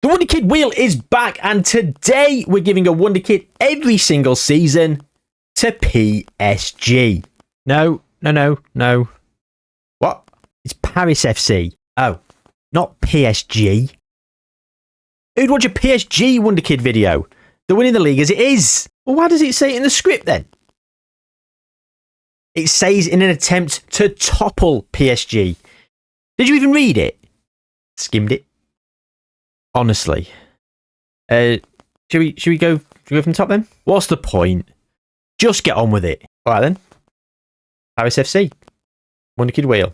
The Wonderkid wheel is back, and today we're giving a Wonderkid every single season to PSG. No. What? It's Paris FC. Oh, not PSG. Who'd watch a PSG Wonderkid video? They're winning the league as it is. Well, why does it say it in the script then? It says in an attempt to topple PSG. Did you even read it? Skimmed it. Honestly. Should we go from the top then? What's the point? Just get on with it. Alright then. Paris FC. Wonderkid wheel.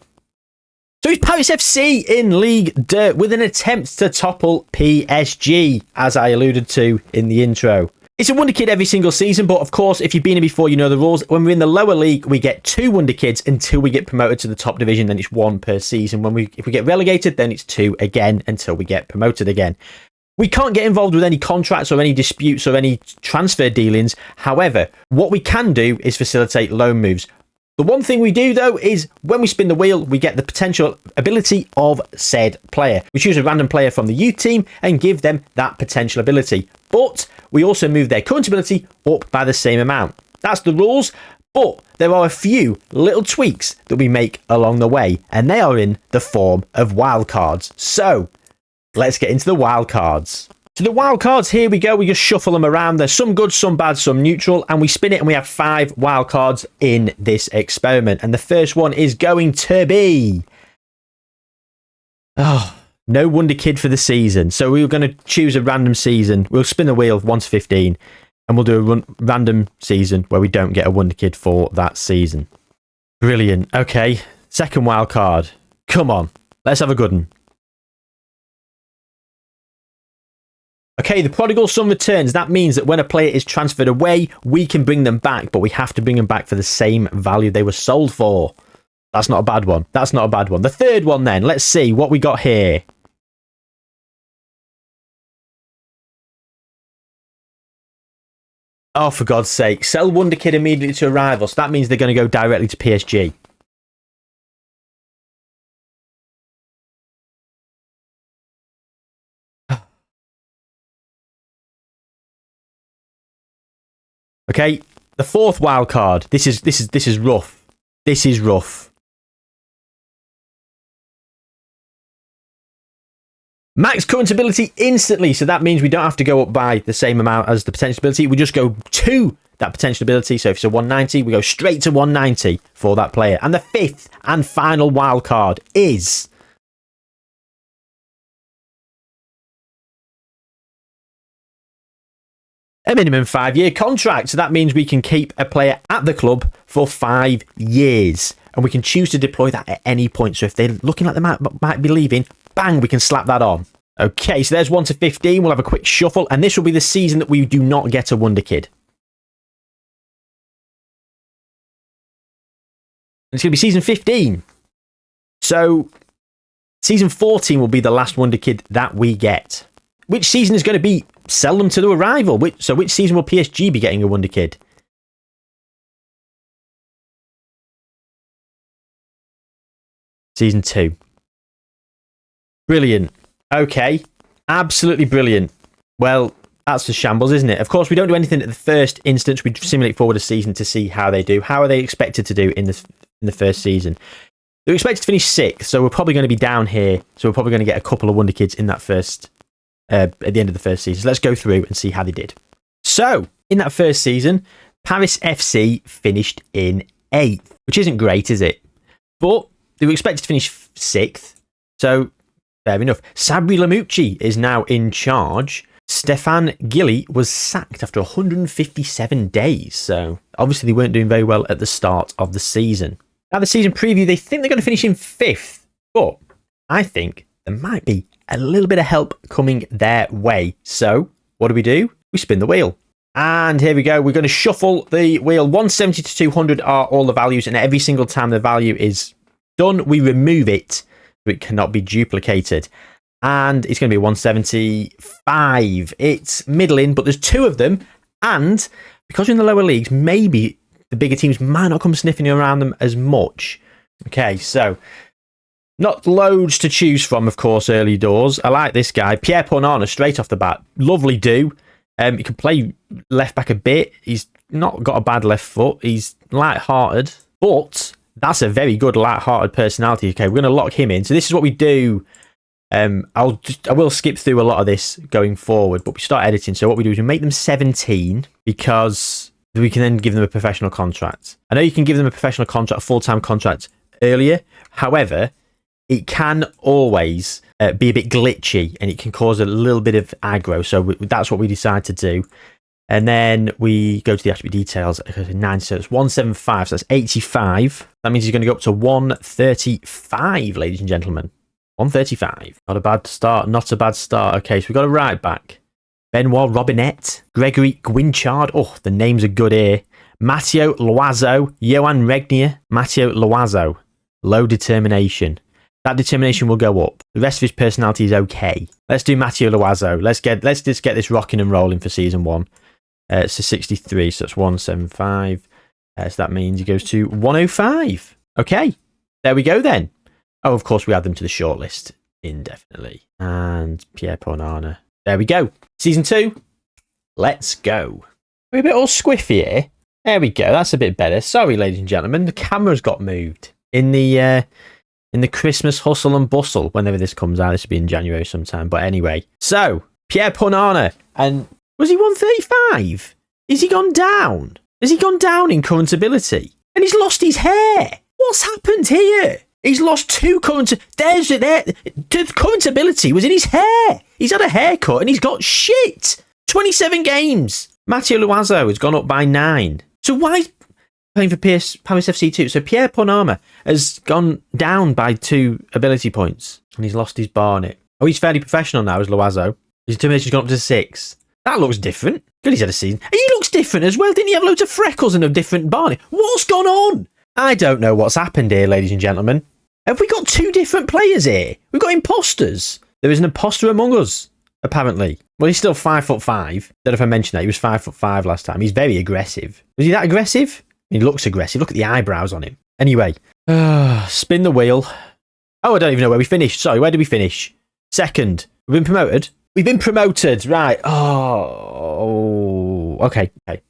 So it's Paris FC in League 2 with an attempt to topple PSG, as I alluded to in the intro. It's a Wonderkid every single season, but of course, if you've been here before, you know the rules. When we're in the lower league, we get 2 Wonderkids until we get promoted to the top division, then it's 1 per season. If we get relegated, then it's 2 again until we get promoted again. We can't get involved with any contracts or any disputes or any transfer dealings. However, what we can do is facilitate loan moves. The one thing we do, though, is when we spin the wheel, we get the potential ability of said player. We choose a random player from the youth team and give them that potential ability. But we also move their current ability up by the same amount. That's the rules, but there are a few little tweaks that we make along the way, and they are in the form of wildcards. So, let's get into the wildcards. So the wildcards, here we go. We just shuffle them around. There's some good, some bad, some neutral, and we spin it, and we have 5 wildcards in this experiment. And the first one is going to be... Oh, no Wonderkid for the season. So we were going to choose a random season. We'll spin the wheel 1 to 15, and we'll do a random season where we don't get a Wonderkid for that season. Brilliant. Okay, second wildcard. Come on, let's have a good one. Okay, the prodigal son returns. That means that when a player is transferred away, we can bring them back, but we have to bring them back for the same value they were sold for. That's not a bad one. That's not a bad one. The third one then. Let's see what we got here. Oh, for God's sake. Sell Wonderkid immediately to a rival. So that means they're going to go directly to PSG. Okay, the fourth wild card. This is rough. This is rough. Max current ability instantly, so that means we don't have to go up by the same amount as the potential ability. We just go to that potential ability. So if it's a 190, we go straight to 190 for that player. And the fifth and final wild card is... a minimum 5-year contract. So that means we can keep a player at the club for 5 years. And we can choose to deploy that at any point. So if they're looking like they might be leaving, bang, we can slap that on. Okay, so there's 1 to 15. We'll have a quick shuffle. And this will be the season that we do not get a Wonderkid. It's going to be season 15. So season 14 will be the last Wonderkid that we get. Which season is going to be sell them to the rival? Which season will PSG be getting a Wonderkid? Season 2. Brilliant. Okay. Absolutely brilliant. Well, that's the shambles, isn't it? Of course, we don't do anything at the first instance. We simulate forward a season to see how they do. How are they expected to do in the first season? They're expected to finish 6th, so we're probably going to be down here. So we're probably going to get a couple of Wonderkids in that first... at the end of the first season. So let's go through and see how they did. So, in that first season, Paris FC finished in 8th, which isn't great, is it? But they were expected to finish 6th, so fair enough. Sabri Lamucci is now in charge. Stefan Gilly was sacked after 157 days, so obviously they weren't doing very well at the start of the season. Now, the season preview, they think they're going to finish in 5th, but I think there might be a little bit of help coming their way. So, what do? We spin the wheel. And here we go. We're going to shuffle the wheel. 170 to 200 are all the values. And every single time the value is done, we remove it. So it cannot be duplicated. And it's going to be 175. It's middling, but there's 2 of them. And because we're in the lower leagues, maybe the bigger teams might not come sniffing around them as much. Okay, so... Not loads to choose from, of course, early doors. I like this guy. Pierre Ponana, straight off the bat. Lovely do. He can play left back a bit. He's not got a bad left foot. He's light-hearted. But that's a very good light-hearted personality. Okay, we're going to lock him in. So this is what we do. I will skip through a lot of this going forward, but we start editing. So what we do is we make them 17 because we can then give them a professional contract. I know you can give them a professional contract, a full-time contract earlier. However, it can always be a bit glitchy and it can cause a little bit of aggro. So that's what we decide to do. And then we go to the attribute details. 9, so it's 175, so that's 85. That means he's going to go up to 135, ladies and gentlemen. 135. Not a bad start, not a bad start. Okay, so we've got a right back. Benoit Robinette, Gregory Guinchard. Oh, the names are good here. Matteo Loiseau, Johan Regnier, Matteo Loiseau. Low determination. That determination will go up. The rest of his personality is okay. Let's do Matteo Loiseau. Let's just get this rocking and rolling for season 1. It's a 63, so it's 175. So that means he goes to 105. Okay, there we go then. Oh, of course, we add them to the shortlist indefinitely. And Pierre Ponana. There we go. Season 2. Let's go. We're a bit all squiffy here. There we go. That's a bit better. Sorry, ladies and gentlemen. The camera's got moved in the Christmas hustle and bustle. Whenever this comes out, this will be in January sometime. But anyway, so Pierre Ponana, and was he 135? Is he gone down? Has he gone down in current ability? And he's lost his hair. What's happened here? He's lost 2 current... There's it there. The current ability was in his hair. He's had a haircut and he's got shit. 27 games. Matteo Loiseau has gone up by 9. So why is playing for Paris FC 2? So Pierre Ponama has gone down by 2 ability points and he's lost his Barnet. Oh, he's fairly professional now as Loiseau. His determination's gone up to 6. That looks different. Good, he's had a season. And he looks different as well. Didn't he have loads of freckles and a different Barnet? What's gone on? I don't know what's happened here, ladies and gentlemen. Have we got 2 different players here? We've got imposters. There is an imposter among us, apparently. Well, he's still 5'5". I don't know if I mentioned that. He was 5'5" last time. He's very aggressive. Was he that aggressive? He looks aggressive. Look at the eyebrows on him. Anyway, spin the wheel. Oh, I don't even know where we finished. Sorry, where did we finish? 2nd. We've been promoted. We've been promoted, right. Oh, okay.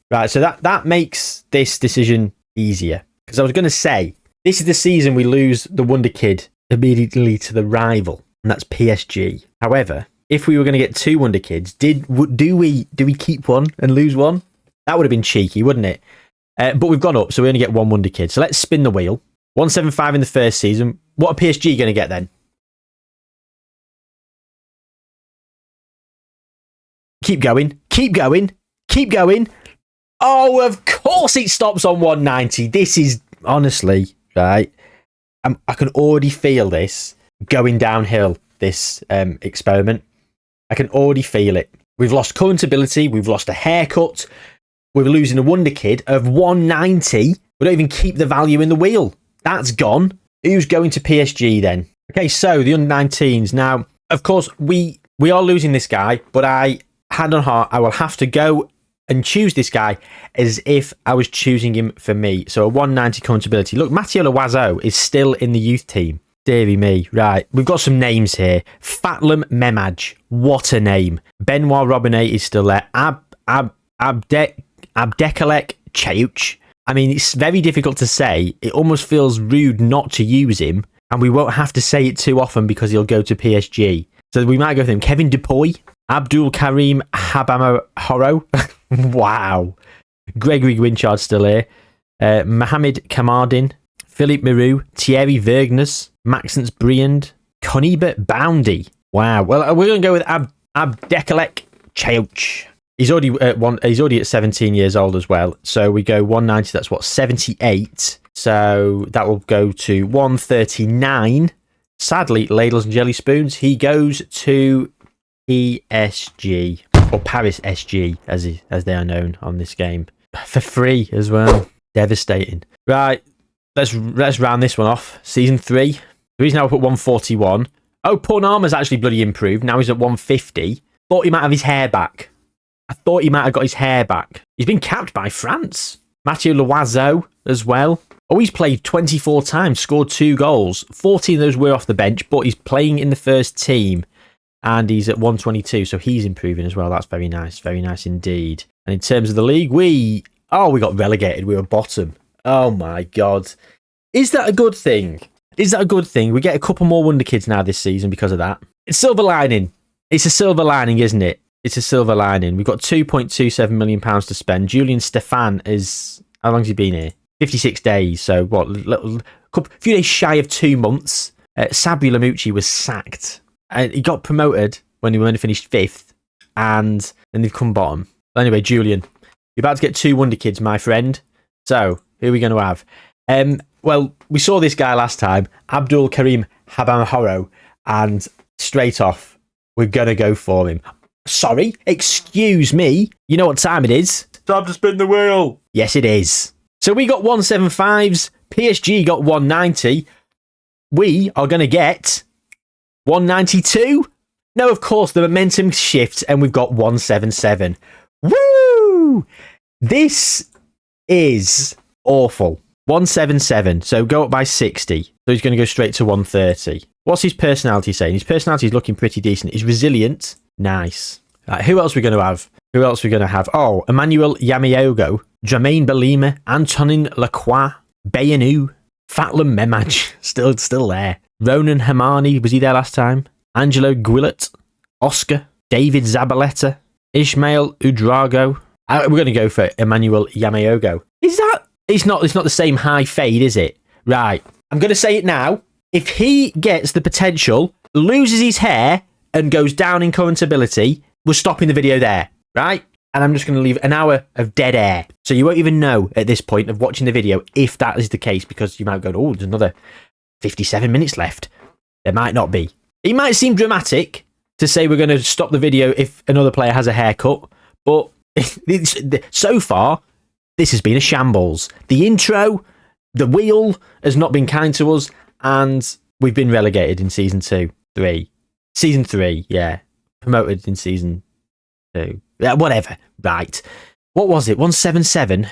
Right, so that makes this decision easier. Because I was going to say, this is the season we lose the Wonderkid immediately to the rival, and that's PSG. However, if we were going to get 2 Wonderkids, do we keep one and lose one? That would have been cheeky, wouldn't it? But we've gone up, so we only get 1 Wonderkid. So let's spin the wheel. 175 in the first season. What are PSG going to get then? Keep going. Keep going. Keep going. Oh, of course it stops on 190. This is, honestly, right? I can already feel this going downhill, this experiment. I can already feel it. We've lost current ability. We've lost a haircut. We're losing a Wonderkid of 190. We don't even keep the value in the wheel. That's gone. Who's going to PSG then? Okay, so the under-19s. Now, of course, we are losing this guy, but hand on heart, I will have to go and choose this guy as if I was choosing him for me. So a 190 current ability. Look, Matteo Loiseau is still in the youth team. Deary me. Right, we've got some names here. Fatlam Memaj. What a name. Benoit Robinet is still there. Abdekalek Cheuch. I mean, it's very difficult to say. It almost feels rude not to use him, and we won't have to say it too often because he'll go to PSG. So we might go with him. Kevin Dupuy. Abdul Karim Habamahoro. Wow. Gregory Guinchard still here. Mohamed Kamardin. Philippe Miroux. Thierry Vergnes. Maxence Briand. Coniba Boundy. Wow. Well, we're going to go with Abdekalek Cheuch. He's already at 17 years old as well. So we go 190. That's what, 78. So that will go to 139. Sadly, ladles and jelly spoons. He goes to PSG, or Paris SG as they are known on this game, for free as well. Devastating. Right, let's round this one off. Season 3. The reason I put 141. Oh, Pornama's actually bloody improved. Now he's at 150. Thought he might have his hair back. I thought he might have got his hair back. He's been capped by France. Matteo Loiseau as well. Oh, he's played 24 times, scored 2 goals. 14 of those were off the bench, but he's playing in the first team. And he's at 122, so he's improving as well. That's very nice indeed. And in terms of the league, we got relegated. We were bottom. Oh my God. Is that a good thing? Is that a good thing? We get a couple more Wonderkids now this season because of that. It's silver lining. It's a silver lining, isn't it? It's a silver lining. We've got £2.27 million to spend. Julian Stefan is... How long has he been here? 56 days. So, what? A few days shy of 2 months. Sabri Lamucci was sacked. And he got promoted when he only finished 5th. And then they've come bottom. Anyway, Julian, you're about to get 2 Wonderkids, my friend. So, who are we going to have? Well, we saw this guy last time, Abdul Karim Habamhoro, and straight off, we're going to go for him. Sorry, excuse me. You know what time it is? Time to spin the wheel. Yes, it is. So we got 175s. PSG got 190. We are going to get 192. No, of course, the momentum shifts and we've got 177. Woo! This is awful. 177. So go up by 60. So he's going to go straight to 130. What's his personality saying? His personality is looking pretty decent. He's resilient. Nice. Right, who else are we going to have? Who else are we going to have? Oh, Emmanuel Yamiogo, Jermaine Belima, Antonin Lacroix, Bayanu, Fatlam Memaj, still there. Ronan Hamani, was he there last time? Angelo Guillet, Oscar, David Zabaleta, Ishmael Udrago. We're going to go for Emmanuel Yamiogo. Is that... It's not the same high fade, is it? Right. I'm going to say it now. If he gets the potential, loses his hair, and goes down in current ability, we're stopping the video there, right? And I'm just going to leave an hour of dead air. So you won't even know at this point of watching the video if that is the case, because you might go, oh, there's another 57 minutes left. There might not be. It might seem dramatic to say we're going to stop the video if another player has a haircut, but so far, this has been a shambles. The intro, the wheel has not been kind to us, and we've been relegated in season 3. Season 3, yeah. Promoted in season 2. Yeah, whatever. Right. What was it? 177?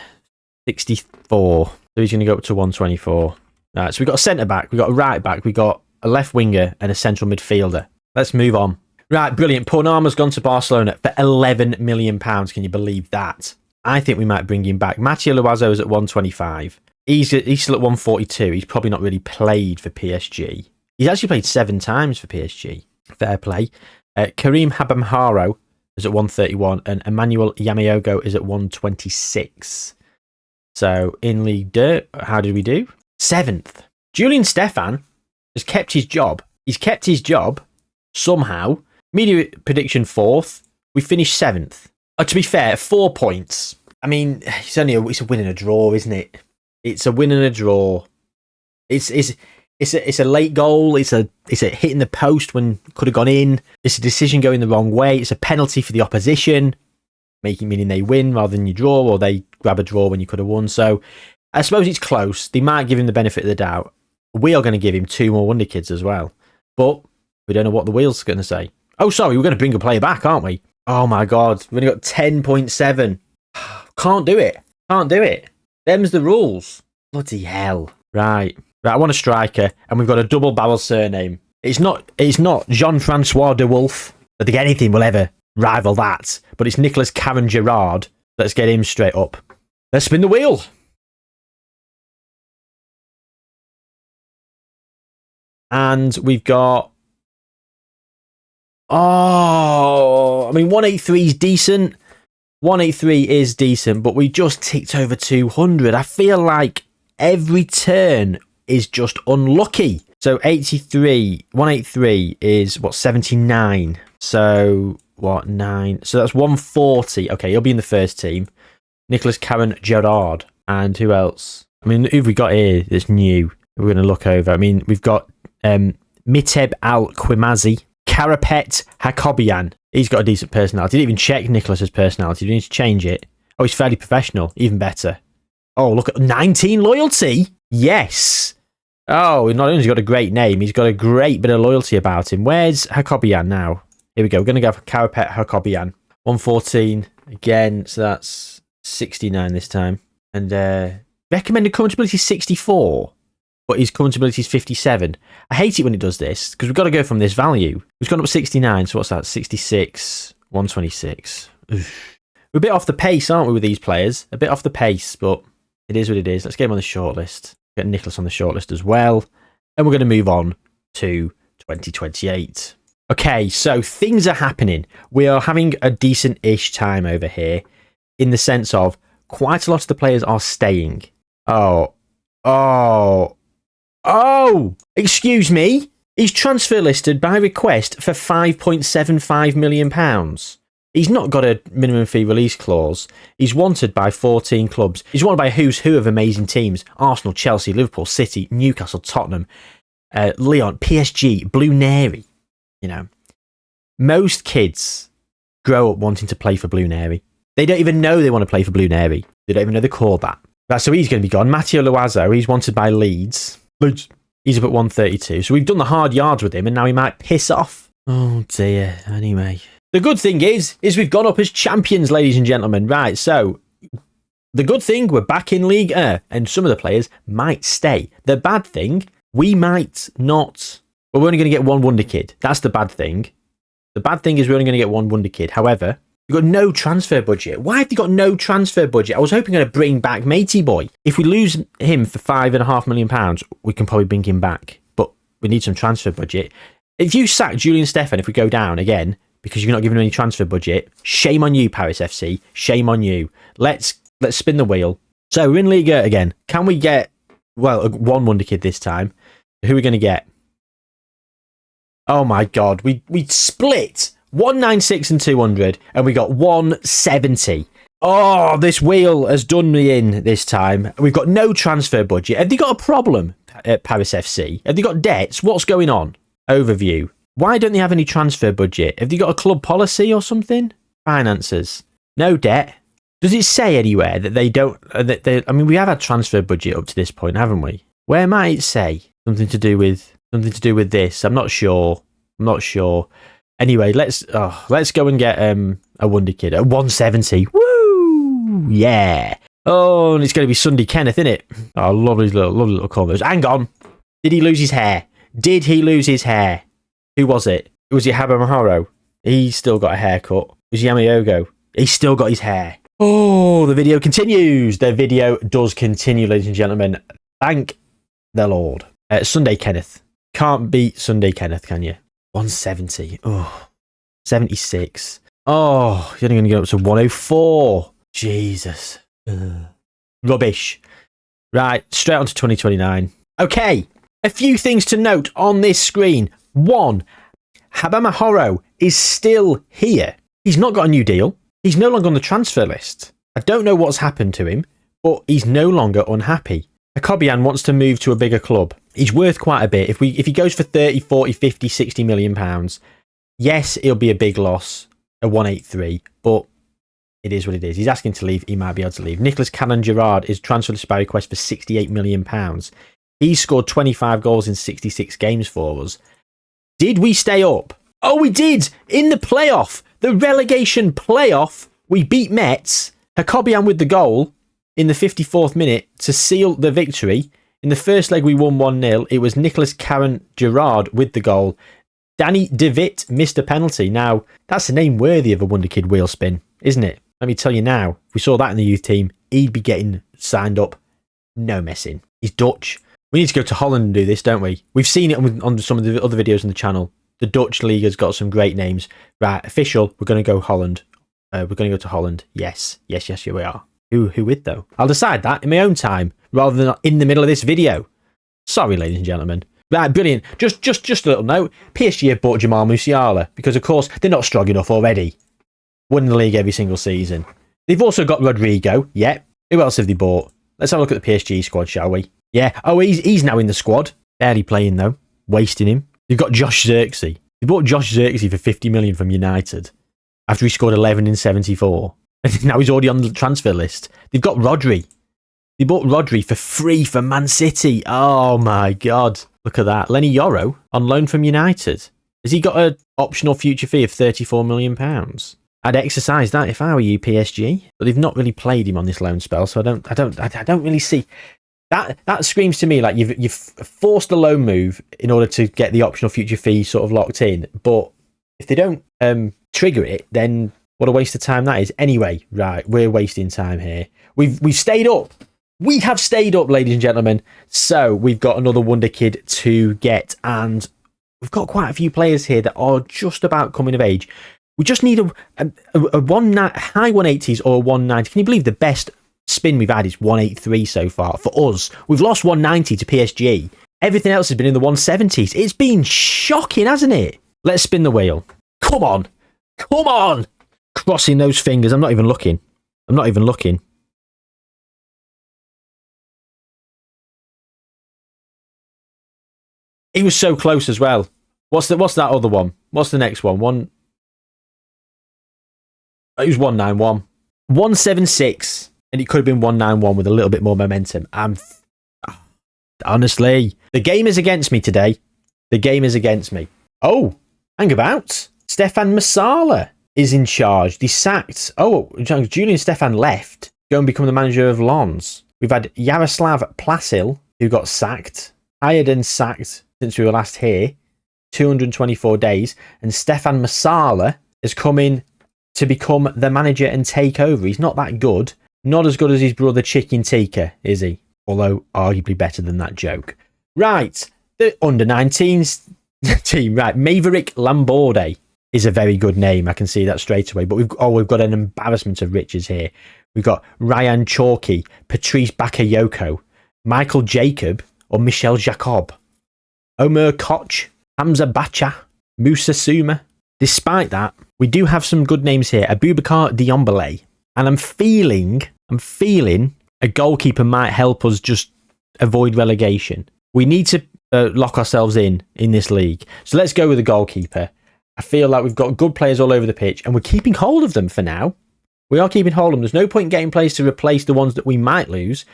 64. So he's going to go up to 124. Right, so we've got a centre-back, we've got a right-back, we've got a left winger, and a central midfielder. Let's move on. Right, brilliant. Pornama's gone to Barcelona for £11 million. Can you believe that? I think we might bring him back. Mathieu Loiseau is at 125. He's still at 142. He's probably not really played for PSG. He's actually played 7 times for PSG. Fair play. Karim Habamharo is at 131 and Emmanuel Yamiogo is at 126. So in League 2, how did we do? 7th. Julian Stefan has kept his job. He's kept his job somehow. Media prediction 4th. We finished 7th. To be fair, 4 points. I mean, it's a win and a draw, isn't it? It's a win and a draw. It's a late goal. It's a hit in the post when it could have gone in. It's a decision going the wrong way. It's a penalty for the opposition, meaning they win rather than you draw, or they grab a draw when you could have won. So I suppose it's close. They might give him the benefit of the doubt. We are going to give him 2 more Wonderkids as well, but we don't know what the wheel's going to say. Oh, sorry, we're going to bring a player back, aren't we? Oh my God, we've only got 10.7. Can't do it. Can't do it. Them's the rules. Bloody hell. Right, I want a striker, and we've got a double barrel surname. It's not Jean-Francois de Wolf. I think anything will ever rival that, but it's Nicholas Karen Gerard. Let's get him straight up. Let's spin the wheel. And we've got... Oh, I mean, 183 is decent. 183 is decent, but we just ticked over 200. I feel like every turn is just unlucky. So 183 is what, 79. So what, 9? So that's 140. Okay, he'll be in the first team. Nicholas Karen Gerard. And who else? I mean, who have we got here that's new? We're going to look over. I mean, we've got Miteb Al-Quimazi, Karapet Hakobian. He's got a decent personality. Didn't even check Nicholas's personality. Didn't need to change it. Oh, he's fairly professional. Even better. Oh, look at 19 loyalty. Yes. Oh, not only has he got a great name, he's got a great bit of loyalty about him. Where's Hakobian now? Here we go. We're going to go for Karapet Hakobian. 114 again. So that's 69 this time. And Recommended current ability is 64, but his current ability is 57. I hate it when it does this, because we've got to go from this value. We've gone up 69, so what's that? 66, 126. Oof. We're a bit off the pace, aren't we, with these players? A bit off the pace, but it is what it is. Let's get him on the shortlist. Get Nicholas on the shortlist as well. And we're going to move on to 2028. Okay, so things are happening. We are having a decent-ish time over here in the sense of quite a lot of the players are staying. Oh, excuse me. He's transfer listed by request for £5.75 million. He's not got a minimum fee release clause. He's wanted by 14 clubs. He's wanted by who's who of amazing teams. Arsenal, Chelsea, Liverpool, City, Newcastle, Tottenham, Lyon, PSG, Blue Neri. You know, most kids grow up wanting to play for Blue Neri. They don't even know they want to play for Blue Neri. They don't even know they're called that. Right, so he's going to be gone. Matteo Loazo, he's wanted by Leeds. He's up at 132. So we've done the hard yards with him, and now he might piss off. Oh dear. Anyway. The good thing is we've gone up as champions, ladies and gentlemen. Right, so the good thing, we're back in League 1, and some of the players might stay. The bad thing, we might not. Well, we're only going to get one Wonderkid. That's the bad thing. The bad thing is we're only going to get one Wonderkid. However, we've got no transfer budget. Why have you got no transfer budget? I was hoping to bring back Matey Boy. If we lose him for £5.5 million, we can probably bring him back. But we need some transfer budget. If you sack Julian Stefan, if we go down again, because you're not giving him any transfer budget, shame on you, Paris FC. Shame on you. Let's spin the wheel. So we're in Ligue 1 again. Can we get, well, one Wonderkid this time? Who are we going to get? Oh my God. We split 196 and 200, and we got 170. Oh, this wheel has done me in this time. We've got no transfer budget. Have they got a problem at Paris FC? Have they got debts? What's going on? Overview. Why don't they have any transfer budget? Have they got a club policy or something? Finances. No debt. Does it say anywhere that they don't... I mean, we have had transfer budget up to this point, haven't we? Where might it say? Something to do with this. I'm not sure. Anyway, let's go and get a Wonderkid at 170. Woo! Yeah. Oh, and it's going to be Sunday Kenneth, isn't it? Oh, lovely little corners. Hang on. Did he lose his hair? Who was it? Was it Habamahoro? He's still got a haircut. Was it Yamayogo? He's still got his hair. Oh, the video continues. The video does continue, ladies and gentlemen. Thank the Lord. Sunday Kenneth. Can't beat Sunday Kenneth, can you? 170. Oh, 76. Oh, you're only going to get up to 104. Jesus. Rubbish. Right, straight on to 2029. Okay, a few things to note on this screen. 1. Habamahoro is still here. He's not got a new deal. He's no longer on the transfer list. I don't know what's happened to him, but he's no longer unhappy. Akobian wants to move to a bigger club. He's worth quite a bit. If he goes for 30, 40, 50, 60 million pounds, yes, it'll be a big loss, a 183, but it is what it is. He's asking to leave. He might be able to leave. Nicholas Cannon-Gerrard is transferred by request for 68 million pounds. He scored 25 goals in 66 games for us. Did we stay up? Oh, we did! In the playoff! The relegation playoff! We beat Metz. Hakobian with the goal in the 54th minute to seal the victory. In the first leg, we won 1-0. It was Nicholas Cannon-Gerrard with the goal. Danny DeVitt missed a penalty. Now, that's a name worthy of a Wonderkid wheel spin, isn't it? Let me tell you now, if we saw that in the youth team, he'd be getting signed up. No messing. He's Dutch. We need to go to Holland and do this, don't we? We've seen it on some of the other videos on the channel. The Dutch league has got some great names. Right, official, we're going to go Holland. We're going to go to Holland. Yes, here we are. Who with, though? I'll decide that in my own time, rather than in the middle of this video. Sorry, ladies and gentlemen. Right, brilliant. Just a little note. PSG have bought Jamal Musiala, because, of course, they're not strong enough already. Winning the league every single season. They've also got Rodrigo. Yeah. Who else have they bought? Let's have a look at the PSG squad, shall we? Yeah. Oh, he's now in the squad. Barely playing, though. Wasting him. They've got Josh Zirkzee. They bought Josh Zirkzee for 50 million from United after he scored 11 in 74. And now he's already on the transfer list. They've got Rodri. They bought Rodri for free from Man City. Oh, my God. Look at that. Lenny Yoro on loan from United. Has he got an optional future fee of £34 million? I'd exercise that if I were you, PSG. But they've not really played him on this loan spell, so I don't really see that. That screams to me like you've forced a loan move in order to get the optional future fee sort of locked in. But if they don't trigger it, then what a waste of time that is. Anyway, right, we're wasting time here. We've stayed up. We have stayed up, ladies and gentlemen. So we've got another Wonderkid to get, and we've got quite a few players here that are just about coming of age. We just need a high 180s or a 190. Can you believe the best spin we've had is 183 so far for us? We've lost 190 to PSG. Everything else has been in the 170s. It's been shocking, hasn't it? Let's spin the wheel. Come on. Come on. Crossing those fingers. I'm not even looking. He was so close as well. What's that other one? What's the next one? It was 191. 176. And it could have been 191 with a little bit more momentum. Honestly, the game is against me today. The game is against me. Oh, hang about. Stefan Masala is in charge. He's sacked. Oh, Julian Stefan left. Go and become the manager of Lens. We've had Yaroslav Plasil, who got sacked. Ayadin sacked since we were last here. 224 days. And Stefan Masala is coming to become the manager and take over. He's not that good. Not as good as his brother Chicken Tikka, is he? Although arguably better than that joke. Right, the under-19s team. Right, Maverick Lamborde is a very good name. I can see that straight away. But we've got an embarrassment of riches here. We've got Ryan Chalky, Patrice Bakayoko, Michael Jacob or Michel Jacob, Omer Koch, Hamza Bacha, Musa Suma. Despite that, we do have some good names here. Abubakar Diombele. And I'm feeling a goalkeeper might help us just avoid relegation. We need to lock ourselves in this league. So let's go with a goalkeeper. I feel like we've got good players all over the pitch and we're keeping hold of them for now. We are keeping hold of them. There's no point in getting players to replace the ones that we might lose.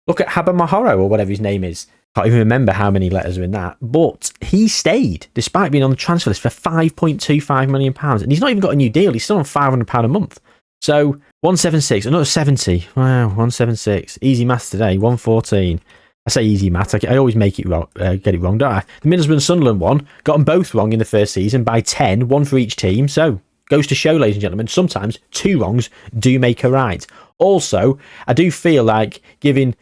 Look at Haba Mahoro or whatever his name is. Can't even remember how many letters are in that. But he stayed despite being on the transfer list for £5.25 million. And he's not even got a new deal. He's still on £500 a month. So 176, another 70. Wow, 176. Easy maths today, 114. I say easy maths. I always make it wrong, get it wrong, don't I? The Middlesbrough Sunderland one, got them both wrong in the first season by 10, one for each team. So goes to show, ladies and gentlemen, sometimes two wrongs do make a right. Also, I do feel like giving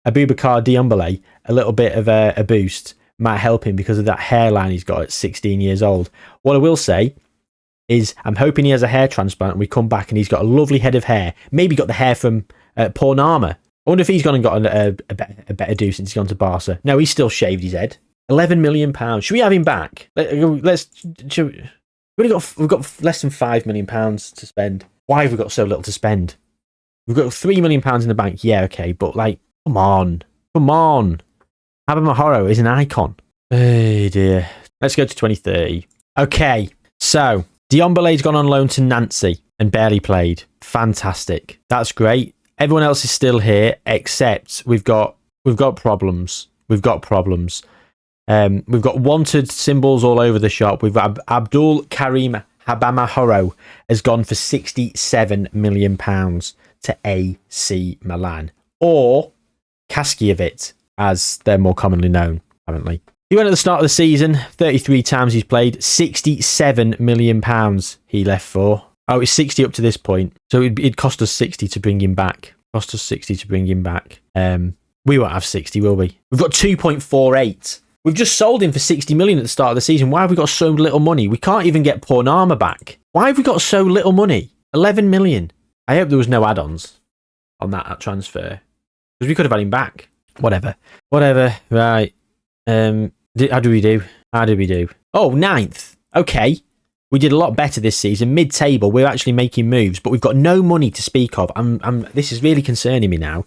Abubakar Diombele a little bit of a boost might help him because of that hairline he's got at 16 years old. What I will say is I'm hoping he has a hair transplant and we come back and he's got a lovely head of hair. Maybe got the hair from Pornama. I wonder if he's gone and got a better do since he's gone to Barca. No, he's still shaved his head. £11 million. Should we have him back? We've got less than £5 million to spend. Why have we got so little to spend? We've got £3 million in the bank. Yeah, okay, but like, come on. Haba Mahoro is an icon. Oh dear. Let's go to 2030. Okay, so Diombele's gone on loan to Nancy and barely played. Fantastic. That's great. Everyone else is still here, except we've got problems. We've got wanted symbols all over the shop. We've got Abdul Karim Habamahoro has gone for £67 million to AC Milan. Or Kaskiewicz, as they're more commonly known, apparently. He went at the start of the season, 33 times he's played, £67 million he left for. Oh, it's 60 up to this point. So it'd cost us 60 to bring him back. We won't have 60, will we? We've got 2.48. We've just sold him for 60 million at the start of the season. Why have we got so little money? We can't even get Pornama back. Why have we got so little money? 11 million. I hope there was no add-ons on that transfer. Because we could have had him back. Whatever. Right. How do we do? Oh, 9th. Okay. We did a lot better this season. Mid-table, we're actually making moves, but we've got no money to speak of. This is really concerning me now.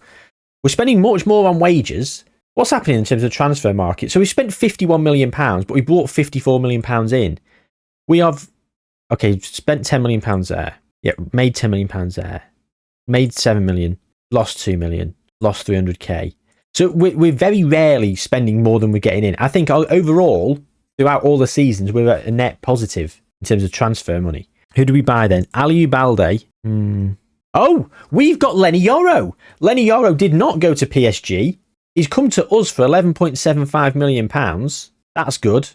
We're spending much more on wages. What's happening in terms of the transfer market? So we spent £51 million, but we brought £54 million in. We have, spent £10 million there. Yeah, made £10 million there. Made £7 million. Lost £2 million. Lost 300k. So we're very rarely spending more than we're getting in. I think overall, throughout all the seasons, we're at a net positive in terms of transfer money. Who do we buy then? Aliou Balde. Oh, we've got Lenny Yoro. Lenny Yoro did not go to PSG. He's come to us for £11.75 million. That's good.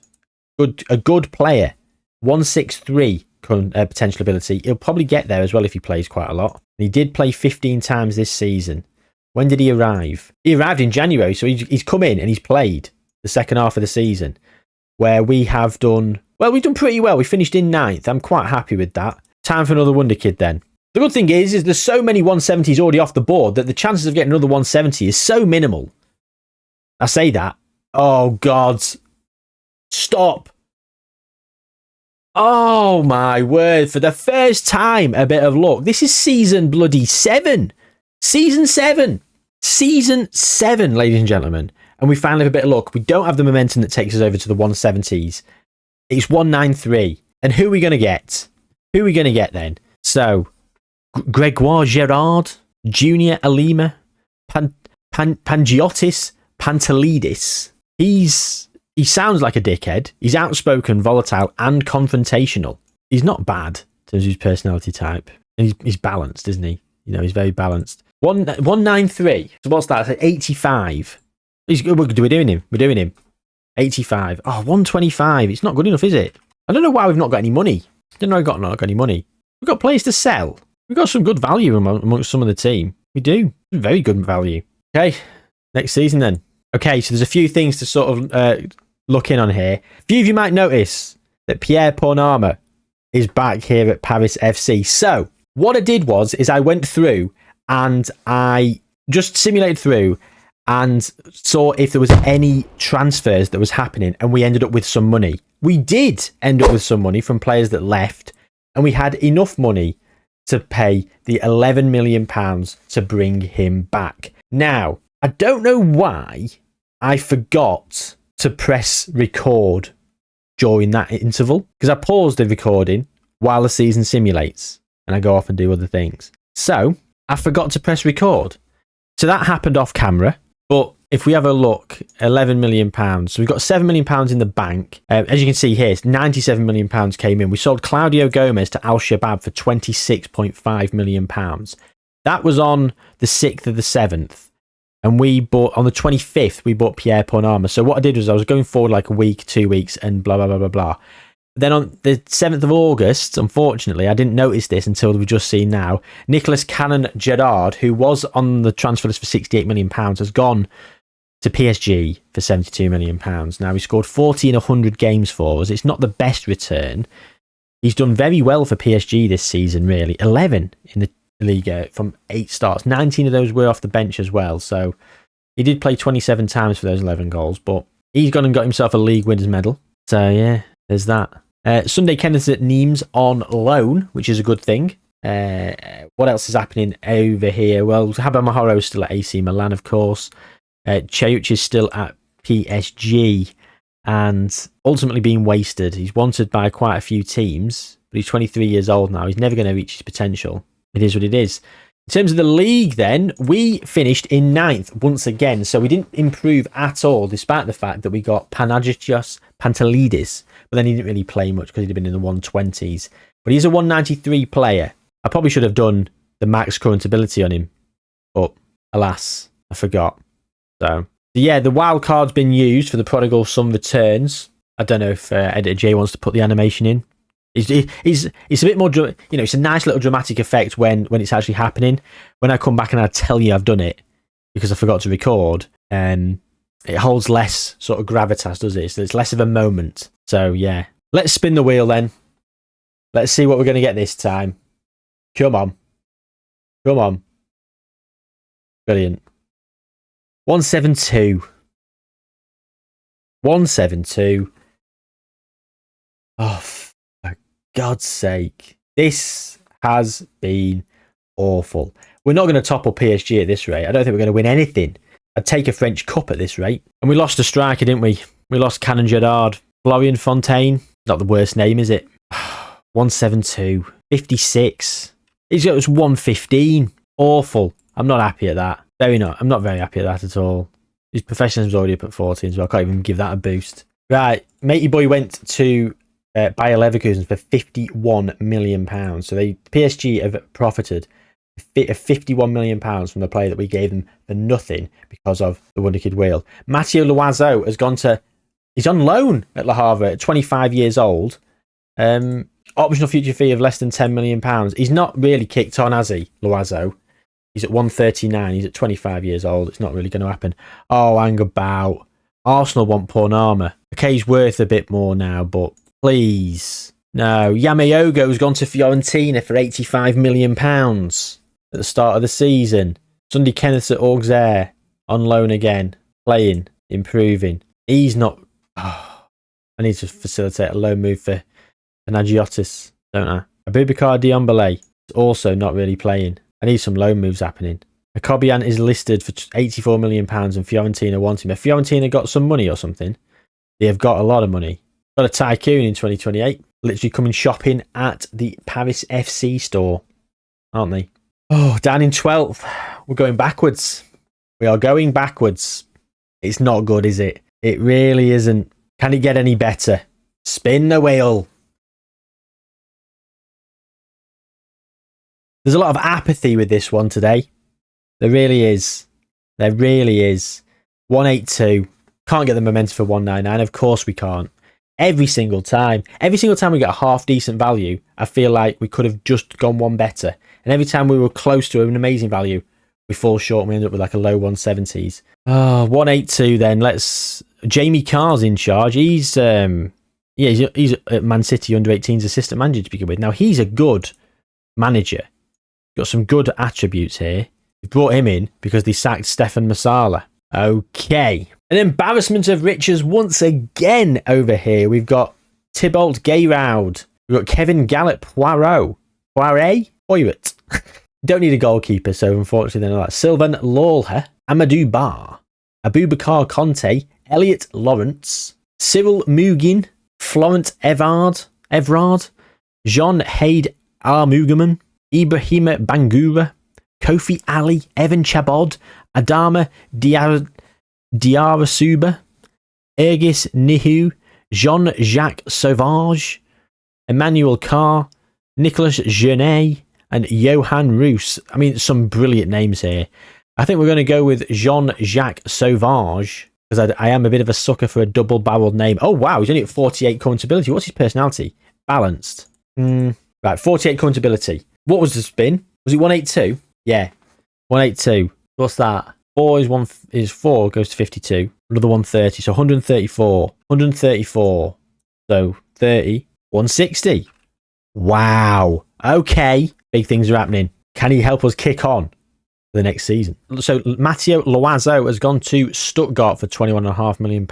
A good player. 163 potential ability. He'll probably get there as well if he plays quite a lot. And he did play 15 times this season. When did he arrive? He arrived in January, so he's come in and he's played the second half of the season, where we have done... Well, we've done pretty well. We finished in 9th. I'm quite happy with that. Time for another Wonderkid then. The good thing is there's so many 170s already off the board that the chances of getting another 170 is so minimal. I say that. Oh, God. Stop. Oh, my word. For the first time, a bit of luck. This is season bloody 7. Season 7. Season 7, ladies and gentlemen. And we finally have a bit of luck. We don't have the momentum that takes us over to the 170s. It's 193. And who are we going to get? Who are we going to get then? So, Gregoire Gerard, Junior Alima, Pangiotis Pantelidis. He sounds like a dickhead. He's outspoken, volatile, and confrontational. He's not bad in terms of his personality type. And he's balanced, isn't he? You know, he's very balanced. 193. So what's that? It's 85. We're doing him. We're doing him. 85. Oh, 125. It's not good enough, is it? I don't know why we've not got any money. I don't know why we've not got any money. We've got players to sell. We've got some good value amongst some of the team. We do. Very good value. Okay. Next season then. Okay, so there's a few things to sort of look in on here. A few of you might notice that Pierre Pornama is back here at Paris FC. So what I did is I went through and I just simulated through and saw if there was any transfers that was happening, and we ended up with some money. We did end up with some money from players that left, and we had enough money to pay the £11 million to bring him back. Now, I don't know why I forgot to press record during that interval, because I paused the recording while the season simulates and I go off and do other things. So I forgot to press record. So that happened off camera. But if we have a look, £11 million. So we've got £7 million in the bank. As you can see here, £97 million came in. We sold Claudio Gomez to Al Shabab for £26.5 million. That was on the 6th of the 7th. And we bought, on the 25th, we bought Pierre Pornama. So what I did was I was going forward like a week, 2 weeks, and blah, blah, blah, blah, blah. Then on the 7th of August, unfortunately, I didn't notice this until we've just seen now, Nicolas Cannon Gerard, who was on the transfer list for £68 million, has gone to PSG for £72 million. Now, he scored 40 in 100 games for us. It's not the best return. He's done very well for PSG this season, really. 11 in the league from 8 starts. 19 of those were off the bench as well. So he did play 27 times for those 11 goals, but he's gone and got himself a league winner's medal. So, yeah, there's that. Sunday Kenneth at Nimes on loan, which is a good thing. What else is happening over here? Well, Haba Mahoro is still at AC Milan, of course. Chayuch is still at PSG and ultimately being wasted. He's wanted by quite a few teams, but he's 23 years old now. He's never going to reach his potential. It is what it is. In terms of the league then, we finished in 9th once again. So we didn't improve at all, despite the fact that we got Panagios Pantelidis. But then he didn't really play much because he'd been in the 120s. But he's a 193 player. I probably should have done the max current ability on him. But alas, I forgot. So yeah, the wild card's been used for the prodigal son returns. I don't know if Editor J wants to put the animation in. It's a bit more, it's a nice little dramatic effect when it's actually happening. When I come back and I tell you I've done it because I forgot to record, it holds less sort of gravitas, does it? So it's less of a moment. So yeah, let's spin the wheel then. Let's see what we're going to get this time. Come on. Come on. Brilliant. 172. 172. Oh, for God's sake. This has been awful. We're not going to topple PSG at this rate. I don't think we're going to win anything. I'd take a French Cup at this rate. And we lost a striker, didn't we? We lost Cannon Gerard. Florian Fontaine. Not the worst name, is it? 172. 56. It was 115. Awful. I'm not happy at that. I'm not very happy at that at all. His professionalism's already up at 14, so I can't even give that a boost. Right. Matey boy went to Bayer Leverkusen for £51 million. So PSG have profited £51 million from the player that we gave them for nothing because of the Wonderkid wheel. Matteo Loiseau has gone to... He's on loan at Le Havre at 25 years old. Optional future fee of less than £10 million. He's not really kicked on, has he, Loiseau? He's at 139. He's at 25 years old. It's not really going to happen. Oh, hang about. Arsenal want Pornama. Okay, he's worth a bit more now, but please. No. Yamayogo's gone to Fiorentina for £85 million at the start of the season. Sunday Kenneth at Auxerre on loan again. Playing. Improving. He's not... Oh, I need to facilitate a loan move for Nagiotis, don't I? Abubakar Diombele is also not really playing. I need some loan moves happening. Akobian is listed for £84 million and Fiorentina want him. Have Fiorentina got some money or something? They have got a lot of money. Got a tycoon in 2028. Literally coming shopping at the Paris FC store, aren't they? Oh, down in 12th. We're going backwards. We are going backwards. It's not good, is it? It really isn't. Can it get any better? Spin the wheel. There's a lot of apathy with this one today. There really is. There really is. 182. Can't get the momentum for 199. Of course we can't. Every single time. Every single time we get a half decent value, I feel like we could have just gone one better. And every time we were close to an amazing value, we fall short and we end up with like a low 170s. Oh, 182 then. Jamie Carr's in charge. He's he's at Man City under 18's assistant manager to begin with. Now he's a good manager. Got some good attributes here. We brought him in because they sacked Stefan Masala. Okay. An embarrassment of riches once again over here. We've got Thibault Gayraud. We've got Kevin Gallup Poirot. Don't need a goalkeeper, so unfortunately they're not that. Sylvain Lawler, Amadou Ba, Abubakar Conte, Elliot Lawrence, Cyril Mugin, Florent Evrard, Jean Haid Armugaman, Ibrahima Bangura, Kofi Ali, Evan Chabod, Adama Diarasuba, Ergis Nihu, Jean-Jacques Sauvage, Emmanuel Carr, Nicolas Genet, and Johan Roos. I mean, some brilliant names here. I think we're going to go with Jean-Jacques Sauvage, because I am a bit of a sucker for a double-barreled name. Oh, wow, he's only at 48 current ability. What's his personality? Balanced. Right, 48 current ability. What was the spin? Was it 182? Yeah, 182. What's that? 4 is 4, goes to 52. Another 130, so 134. 134. So 30. 160. Wow. Okay. Big things are happening. Can he help us kick on for the next season? So Matteo Loiseau has gone to Stuttgart for £21.5 million.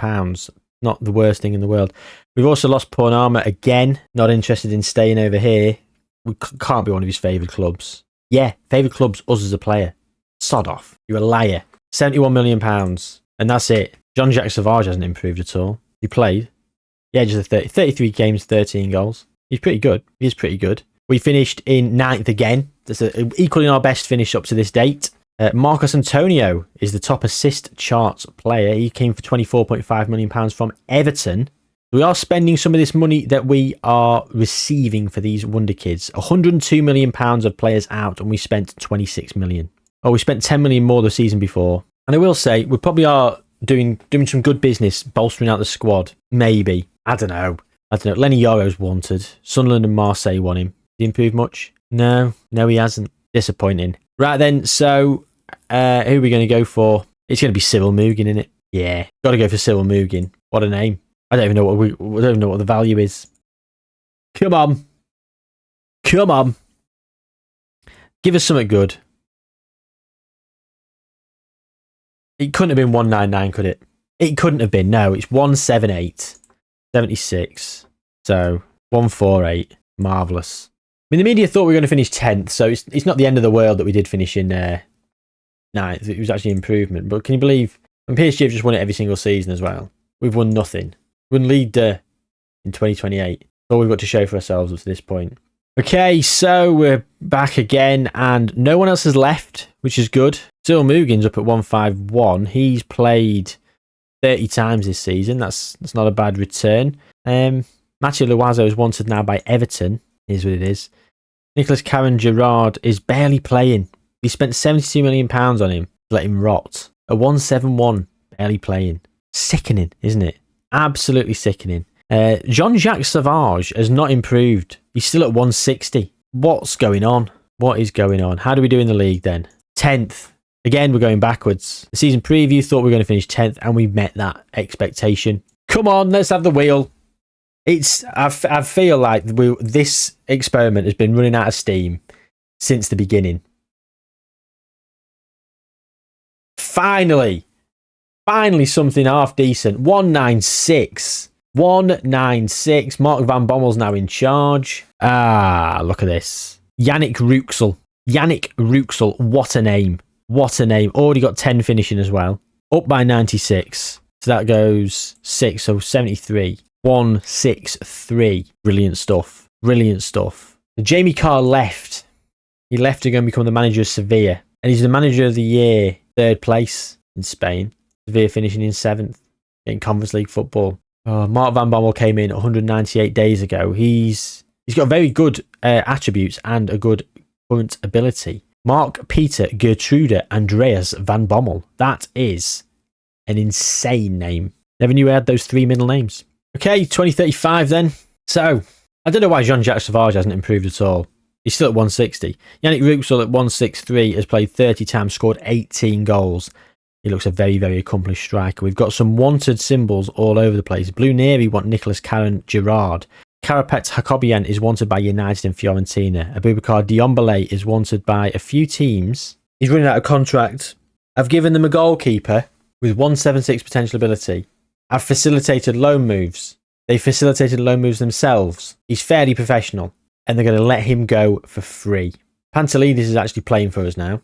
Not the worst thing in the world. We've also lost Pornama again. Not interested in staying over here. We can't be one of his favourite clubs. Yeah, favourite club's us as a player. Sod off. You're a liar. £71 million. And that's it. Jean-Jacques Sauvage hasn't improved at all. He played. Yeah, just 33 games, 13 goals. He's pretty good. He is pretty good. We finished in 9th again. That's equally our best finish up to this date. Marcos Antonio is the top assist charts player. He came for £24.5 million from Everton. We are spending some of this money that we are receiving for these Wonderkids. £102 million of players out, and we spent £26 million. Oh, we spent £10 million more the season before. And I will say, we probably are doing some good business bolstering out the squad. Maybe. I don't know. Lenny Yoro's wanted. Sunderland and Marseille want him. Did he improve much? No, he hasn't. Disappointing. Right then, so who are we going to go for? It's going to be Cyril Mugin, isn't it? Yeah, got to go for Cyril Mugin. What a name. I don't even know what the value is. Come on. Give us something good. It couldn't have been 199, could it? It couldn't have been. No, it's 178. 76. So 148. Marvellous. I mean, the media thought we were going to finish 10th, so it's not the end of the world that we did finish in 9th. It was actually an improvement. But can you believe? And PSG have just won it every single season as well. We've won nothing. We won League in 2028. All we've got to show for ourselves up to this point. Okay, so we're back again, and no one else has left, which is good. Cyril Mugin's up at 151. He's played 30 times this season. That's not a bad return. Mathieu Loiseau is wanted now by Everton. Here's what it is. Nicholas Caron-Gerrard is barely playing. We spent £72 million on him to let him rot. A 171, barely playing. Sickening, isn't it? Absolutely sickening. Jean-Jacques Savage has not improved. He's still at 160. What's going on? What is going on? How do we do in the league then? 10th. Again, we're going backwards. The season preview thought we were going to finish 10th, and we met that expectation. Come on, let's have the wheel. I feel like this experiment has been running out of steam since the beginning. Finally something half decent. 196. 196. Mark Van Bommel's now in charge. Look at this. Yannick Ruxel. What a name. What a name. Already got 10 finishing as well. Up by 96. So that goes 6. So 73. 163. Brilliant stuff. Brilliant stuff. Jamie Carr left. He left to go and become the manager of Sevilla. And he's the manager of the year. 3rd place in Spain. Sevilla finishing in 7th. In Conference League football. Mark Van Bommel came in 198 days ago. He's got very good attributes and a good current ability. Mark Peter Gertrude Andreas Van Bommel. That is an insane name. Never knew I had those 3 middle names. Okay, 2035 then. So, I don't know why Jean-Jacques Savage hasn't improved at all. He's still at 160. Yannick Ruxel at 163 has played 30 times, scored 18 goals. He looks a very, very accomplished striker. We've got some wanted symbols all over the place. Blue Neri want Nicholas Caron-Gerrard. Karapet Hakobian is wanted by United and Fiorentina. Abubakar Diombele is wanted by a few teams. He's running out of contract. I've given them a goalkeeper with 176 potential ability. I've facilitated loan moves. They facilitated loan moves themselves. He's fairly professional. And they're going to let him go for free. Pantelides is actually playing for us now.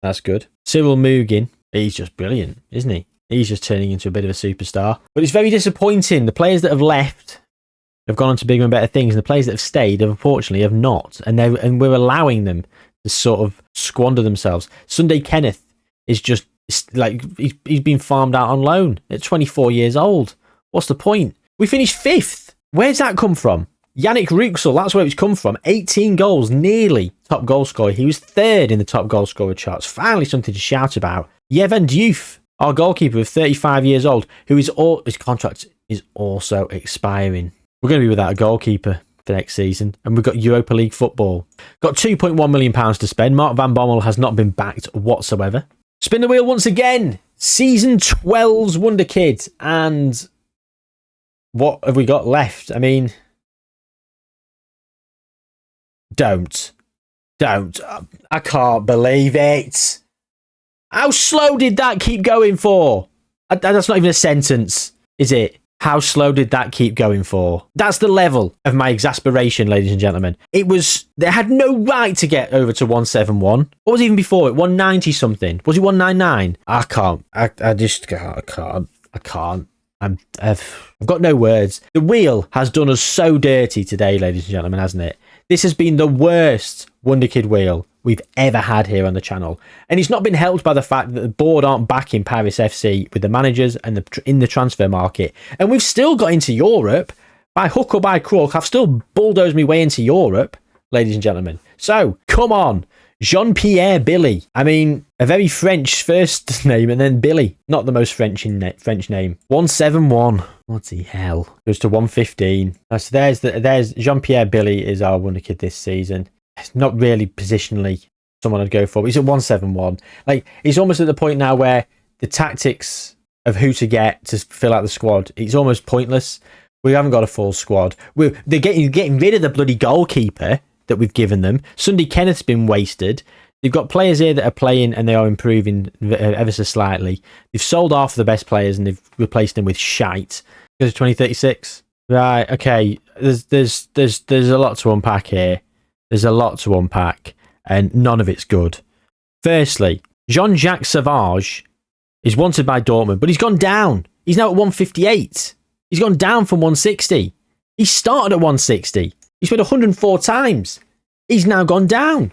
That's good. Cyril Mugin. He's just brilliant, isn't he? He's just turning into a bit of a superstar. But it's very disappointing. The players that have left have gone on to bigger and better things. And the players that have stayed, unfortunately, have not. And we're allowing them to sort of squander themselves. Sunday Kenneth is just like, he's been farmed out on loan at 24 years old. What's the point? We finished 5th. Where's that come from? Yannick Ruxel, that's where it's come from. 18 goals, nearly top goal scorer. He was 3rd in the top goal scorer charts. Finally something to shout about. Yevhen Diouf, our goalkeeper of 35 years old, his contract is also expiring. We're going to be without a goalkeeper for next season. And we've got Europa League football. Got £2.1 million to spend. Mark Van Bommel has not been backed whatsoever. Spin the wheel once again. Season 12's Wonderkid. And what have we got left? I mean, Don't. I can't believe it. How slow did that keep going for? That's not even a sentence, is it? How slow did that keep going for? That's the level of my exasperation, ladies and gentlemen. They had no right to get over to 171. What was even before it? 190 something. Was it 199? I can't. I can't. I've got no words. The wheel has done us so dirty today, ladies and gentlemen, hasn't it? This has been the worst Wonderkid wheel we've ever had here on the channel. And it's not been helped by the fact that the board aren't backing Paris FC with the managers and in the transfer market. And we've still got into Europe. By hook or by crook, I've still bulldozed my way into Europe, ladies and gentlemen. So, come on. Jean-Pierre Billy. I mean, a very French first name and then Billy. Not the most French name. 171. What the hell? Goes to 115. So there's Jean-Pierre Billy is our Wonderkid this season. It's not really positionally someone I'd go for, but he's at 171. Like, he's almost at the point now where the tactics of who to get to fill out the squad, it's almost pointless. We haven't got a full squad. They're getting rid of the bloody goalkeeper that we've given them. Sunday Kenneth's been wasted. They've got players here that are playing and they are improving ever so slightly. They've sold half of the best players and they've replaced them with shite. Goes to 2036. Right, okay. There's a lot to unpack here. There's a lot to unpack and none of it's good. Firstly, Jean-Jacques Savage is wanted by Dortmund, but he's gone down. He's now at 158. He's gone down from 160. He started at 160. He's played 104 times. He's now gone down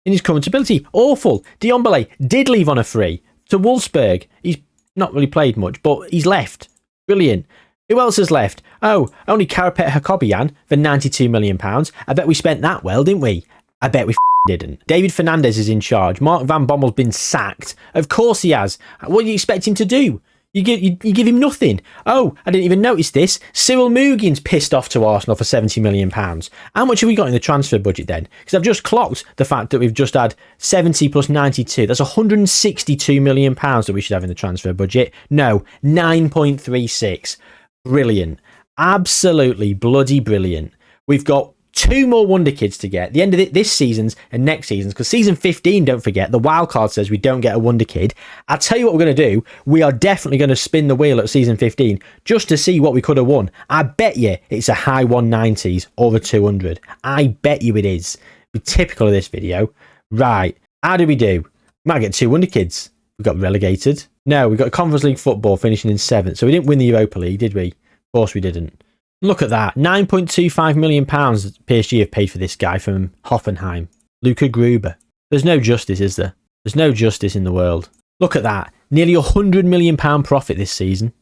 in his current ability. Awful. Diombele did leave on a free to Wolfsburg. He's not really played much, but he's left. Brilliant. Who else has left? Oh, only Karapet Hakobian for £92 million. I bet we spent that well, didn't we? I bet we didn't. David Fernandez is in charge. Mark Van Bommel's been sacked. Of course he has. What do you expect him to do? You give him nothing. Oh, I didn't even notice this. Cyril Mugin's pissed off to Arsenal for £70 million. How much have we got in the transfer budget then? Because I've just clocked the fact that we've just had 70 plus 92. That's £162 million that we should have in the transfer budget. No, 9.36. Brilliant. Absolutely bloody brilliant. We've got 2 more Wonderkids to get. The end of this season's and next season's, because season 15, don't forget, the wildcard says we don't get a Wonderkid. I'll tell you what we're going to do. We are definitely going to spin the wheel at season 15 just to see what we could have won. I bet you it's a high 190s or a 200. I bet you it is. Be typical of this video. Right. How did we do? We might get 2 Wonderkids. We got relegated. No, we got Conference League football finishing in 7th. So we didn't win the Europa League, did we? Of course we didn't. Look at that. £9.25 million PSG have paid for this guy from Hoffenheim. Luca Gruber. There's no justice, is there? There's no justice in the world. Look at that. Nearly £100 million profit this season.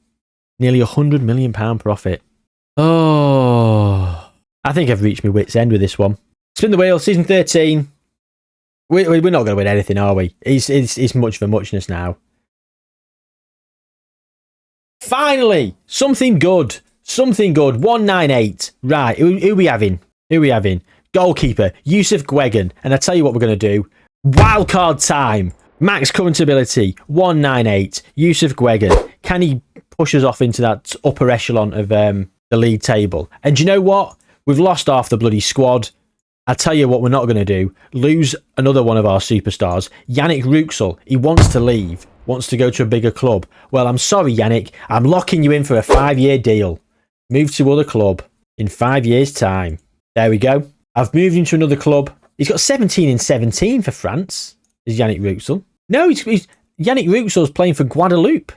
Nearly £100 million profit. Oh. I think I've reached my wit's end with this one. Spin the wheel, season 13. We're not going to win anything, are we? It's much for muchness now. Finally, something good. Something good. 198. Right. Who we having? Who we having? Goalkeeper, Yusuf Guegan. And I tell you what we're going to do. Wildcard time. Max current ability. 198. Yusuf Guegan. Can he push us off into that upper echelon of the league table? And do you know what? We've lost half the bloody squad. I tell you what we're not going to do. Lose another one of our superstars. Yannick Ruxel. He wants to leave. Wants to go to a bigger club. Well, I'm sorry, Yannick. I'm locking you in for a 5-year deal. Move to other club in 5 years' time. There we go. I've moved him to another club. He's got 17 in 17 for France. Is Yannick Ruxel? No, he's Yannick Ruxel's playing for Guadeloupe.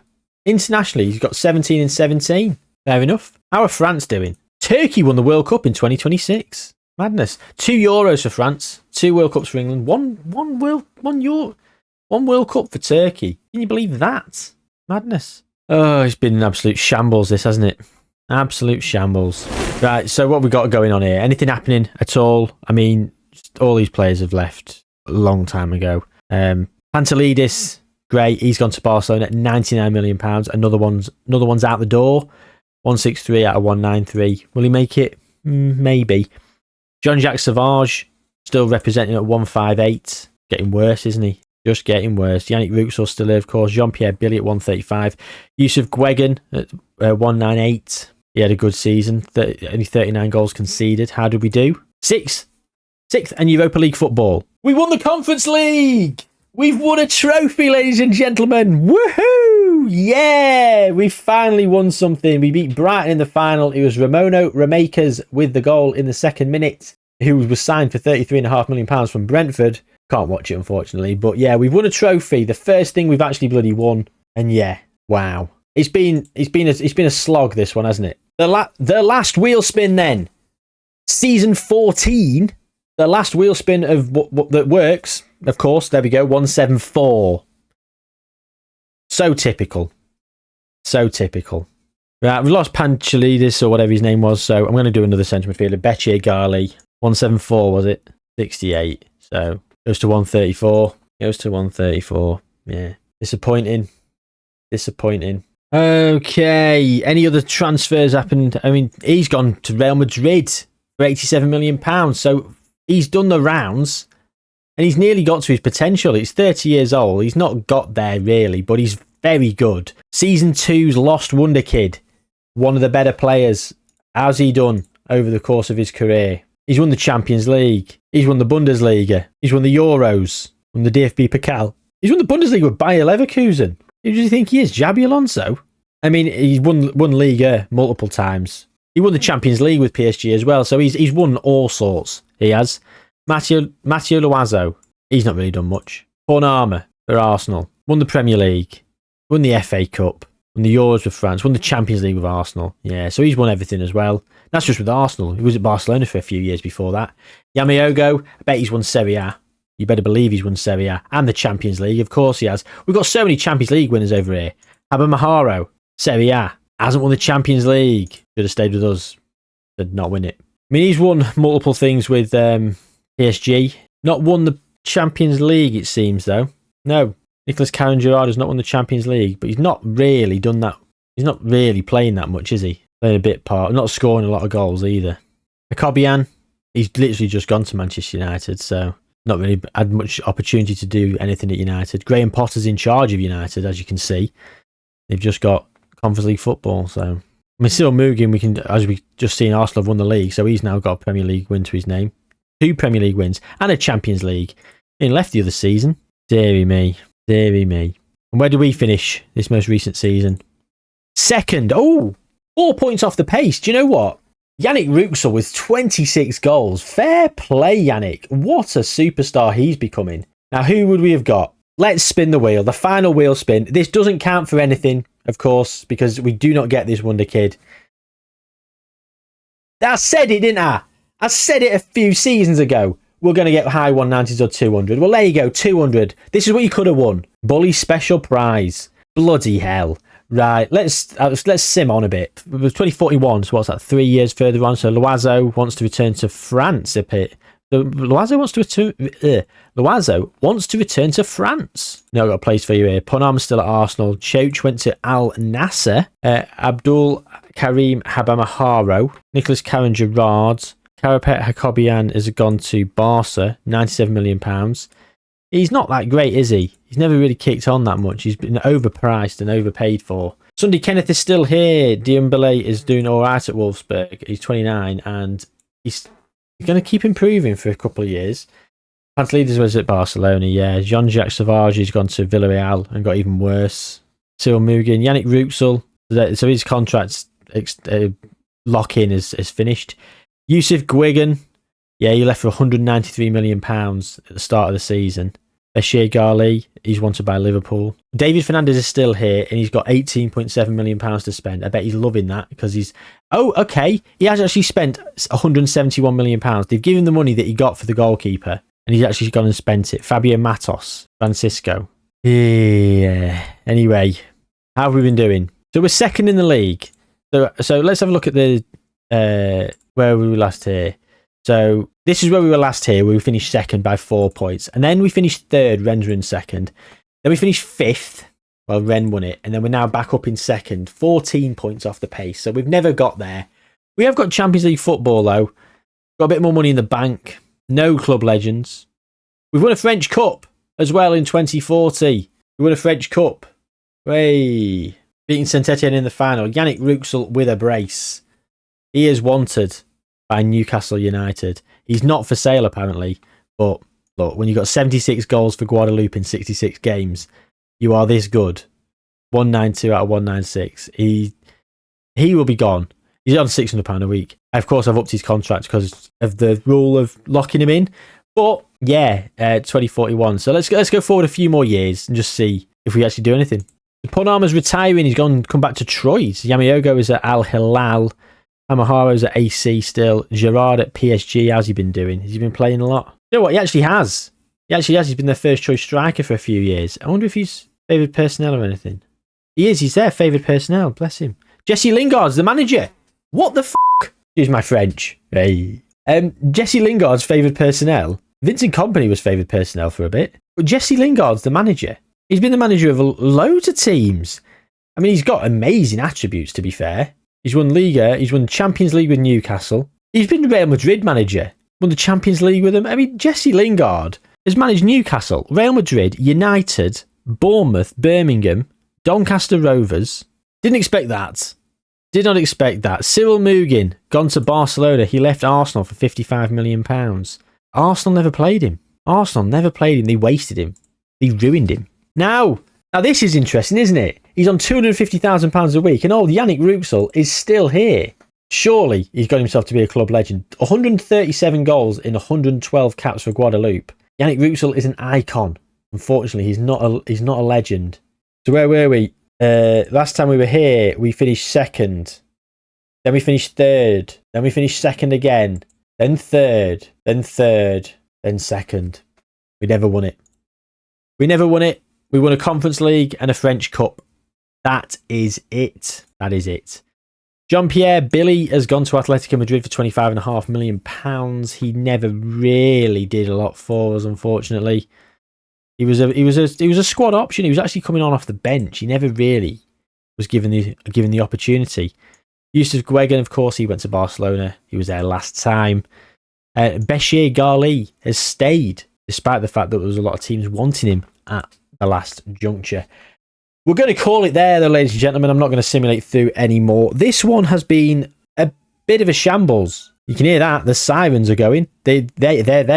Internationally, he's got 17 in 17. Fair enough. How are France doing? Turkey won the World Cup in 2026. Madness. 2 Euros for France. 2 World Cups for England. One World Cup for Turkey. Can you believe that? Madness. Oh, it's been an absolute shambles, this, hasn't it? Absolute shambles. Right, so what we got going on here? Anything happening at all? I mean, all these players have left a long time ago. Pantelidis, great. He's gone to Barcelona at £99 million. Another one's out the door. 163 out of 193. Will he make it? Maybe. Jean-Jacques Savage, still representing at 158. Getting worse, isn't he? Just getting worse. Yannick Ruxel still there, of course. Jean-Pierre Billy at 135. Yusuf Guegan at 198. He had a good season. Only 39 goals conceded. How did we do? Sixth and Europa League football. We won the Conference League! We've won a trophy, ladies and gentlemen. Woohoo! Yeah! We finally won something. We beat Brighton in the final. It was Ramono Ramakers with the goal in the 2nd minute, who was signed for £33.5 million from Brentford. Can't watch it, unfortunately. But yeah, we've won a trophy. The first thing we've actually bloody won. And yeah, wow. It's been a slog, this one, hasn't it? The last wheel spin then. Season 14. The last wheel spin of what that works. Of course, there we go. 174. So typical. So typical. Right, we've lost Pantelidis or whatever his name was. So I'm going to do another centre midfielder. Bettier Gali. 174, was it? 68. So goes to 134. Goes to 134. Yeah. Disappointing. Okay. Any other transfers happened? I mean, he's gone to Real Madrid for £87 million. So he's done the rounds and he's nearly got to his potential. He's 30 years old. He's not got there really, but he's very good. Season 2's Lost Wonderkid. One of the better players. How's he done over the course of his career? He's won the Champions League. He's won the Bundesliga. He's won the Euros. Won the DFB Pokal. He's won the Bundesliga with Bayer Leverkusen. Who do you think he is? Xabi Alonso? I mean, he's won Liga multiple times. He won the Champions League with PSG as well, so he's won all sorts. He has. Matteo Loazo. He's not really done much. Fornama for Arsenal. Won the Premier League. Won the FA Cup. Won the Euros with France. Won the Champions League with Arsenal. Yeah, so he's won everything as well. That's just with Arsenal. He was at Barcelona for a few years before that. Yamaogo, I bet he's won Serie A. You better believe he's won Serie A. And the Champions League, of course he has. We've got so many Champions League winners over here. Abba Maharo, Serie A. Hasn't won the Champions League. Should have stayed with us. Did not win it. I mean, he's won multiple things with PSG. Not won the Champions League, it seems, though. No, Nicholas Karen-Gerrard has not won the Champions League, but he's not really done that. He's not really playing that much, is he? Playing a bit part. Not scoring a lot of goals either. Akobian, he's literally just gone to Manchester United, so not really had much opportunity to do anything at United. Graham Potter's in charge of United, as you can see. They've just got Conference League football, so... I mean, Cyril Mugen, as we just seen, Arsenal have won the league, so he's now got a Premier League win to his name. 2 Premier League wins and a Champions League. He left the other season. Deary me. Deary me. And where do we finish this most recent season? Second. Oh, 4 points off the pace. Do you know what? Yannick Ruxel with 26 goals. Fair play, Yannick. What a superstar he's becoming. Now, who would we have got? Let's spin the wheel. The final wheel spin. This doesn't count for anything, of course, because we do not get this Wonderkid. I said it, didn't I? I said it a few seasons ago. We're going to get high 190s or 200. Well, there you go, 200. This is what you could have won. Bully special prize. Bloody hell. Right, let's sim on a bit. It was 2041, so what's that, 3 years further on? So Loiseau wants to return to France a bit. Loiseau wants to return to France. No, I've got a place for you here. Ponam's still at Arsenal. Choch went to Al Nasser. Abdul Karim Habamaharo. Nicholas Karen-Gerrard. Karapet Hakobian has gone to Barca. £97 million. He's not that great, is he? He's never really kicked on that much. He's been overpriced and overpaid for. Sunday Kenneth is still here. Diambele is doing all right at Wolfsburg. He's 29 and he's going to keep improving for a couple of years. Pantelides was at Barcelona, yeah. Jean-Jacques Savage has gone to Villarreal and got even worse. Cyril Mugen, Yannick Ruxel. So his contract's lock-in is finished. Yusuf Guigan, yeah, he left for £193 million at the start of the season. Bashir Ghali, he's wanted by Liverpool. David Fernandez is still here and he's got £18.7 million to spend. I bet he's loving that because he's... Oh, okay. He has actually spent £171 million. They've given him the money that he got for the goalkeeper and he's actually gone and spent it. Fabio Matos, Francisco. Yeah. Anyway, how have we been doing? So we're second in the league. So let's have a look at the... where were we last here? So this is where we were last here, where we finished second by 4 points. And then we finished third, Rennes were in second. Then we finished fifth, well, Rennes won it. And then we're now back up in second, 14 points off the pace. So we've never got there. We have got Champions League football, though. Got a bit more money in the bank. No club legends. We've won a French Cup as well in 2040. We won a French Cup. Hey, beating Saint-Etienne in the final. Yannick Ruxel with a brace. He is wanted by Newcastle United. He's not for sale, apparently. But look, when you've got 76 goals for Guadeloupe in 66 games, you are this good. 192 out of 196. He will be gone. He's on £600 a week. Of course, I've upped his contract because of the rule of locking him in. But yeah, 2041. So let's go forward a few more years and just see if we actually do anything. Ponama's retiring. He's come back to Troyes. Yamiogo is at Al Hilal. Amaharo's at AC still. Gerrard at PSG. How's he been doing? Has he been playing a lot? You know what? He actually has. He actually has. He's been their first choice striker for a few years. I wonder if he's favoured personnel or anything. He is. He's their favoured personnel. Bless him. Jesse Lingard's the manager. What the f***? Excuse my French. Hey. Jesse Lingard's favoured personnel. Vincent Kompany was favoured personnel for a bit. But Jesse Lingard's the manager. He's been the manager of loads of teams. I mean, he's got amazing attributes, to be fair. He's won Liga. He's won Champions League with Newcastle. He's been the Real Madrid manager. Won the Champions League with them. I mean, Jesse Lingard has managed Newcastle, Real Madrid, United, Bournemouth, Birmingham, Doncaster Rovers. Didn't expect that. Did not expect that. Cyril Mugen, gone to Barcelona. He left Arsenal for £55 million. Arsenal never played him. They wasted him. They ruined him. Now this is interesting, isn't it? He's on £250,000 a week, and old Yannick Ruxel is still here. Surely he's got himself to be a club legend. 137 goals in 112 caps for Guadeloupe. Yannick Ruxel is an icon. Unfortunately, he's not a legend. So where were we? Last time we were here, we finished second. Then we finished third. Then we finished second again. Then third. Then second. We never won it. We won a Conference League and a French Cup. That is it. That is it. Jean-Pierre Billy has gone to Atletico Madrid for £25.5 million. He never really did a lot for us, unfortunately. He was a squad option. He was actually coming on off the bench. He never really was given the opportunity. Yusuf Guegan, of course, he went to Barcelona. He was there last time. Bashir Ghali has stayed, despite the fact that there was a lot of teams wanting him at the last juncture. We're going to call it there, though, ladies and gentlemen. I'm not going to simulate through anymore. This one has been a bit of a shambles. You can hear that. The sirens are going. They're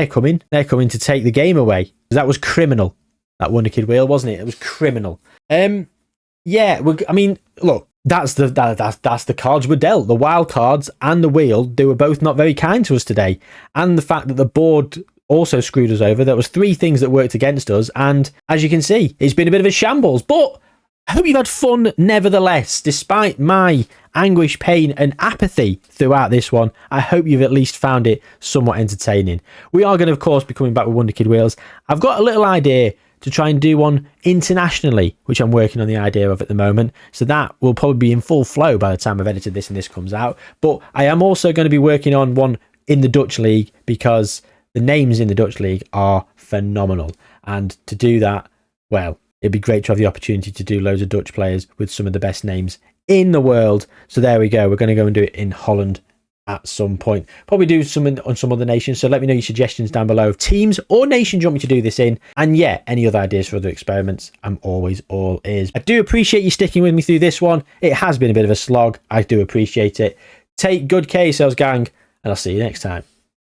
coming. They're coming to take the game away. That was criminal. That Wonderkid wheel, wasn't it? It was criminal. Yeah. I mean, look. That's the cards we're dealt. The wild cards and the wheel, they were both not very kind to us today. And the fact that the board also screwed us over. There was 3 things that worked against us. And as you can see, it's been a bit of a shambles. But I hope you've had fun nevertheless, despite my anguish, pain and apathy throughout this one. I hope you've at least found it somewhat entertaining. We are going to, of course, be coming back with Wonderkid wheels. I've got a little idea to try and do one internationally, which I'm working on the idea of at the moment. So that will probably be in full flow by the time I've edited this and this comes out. But I am also going to be working on one in the Dutch League because the names in the Dutch League are phenomenal. And to do that, well, it'd be great to have the opportunity to do loads of Dutch players with some of the best names in the world. So there we go. We're going to go and do it in Holland at some point. Probably do some on some other nations. So let me know your suggestions down below of teams or nations you want me to do this in. And yeah, any other ideas for other experiments, I'm always all ears. I do appreciate you sticking with me through this one. It has been a bit of a slog. I do appreciate it. Take good care of yourselves, gang, and I'll see you next time.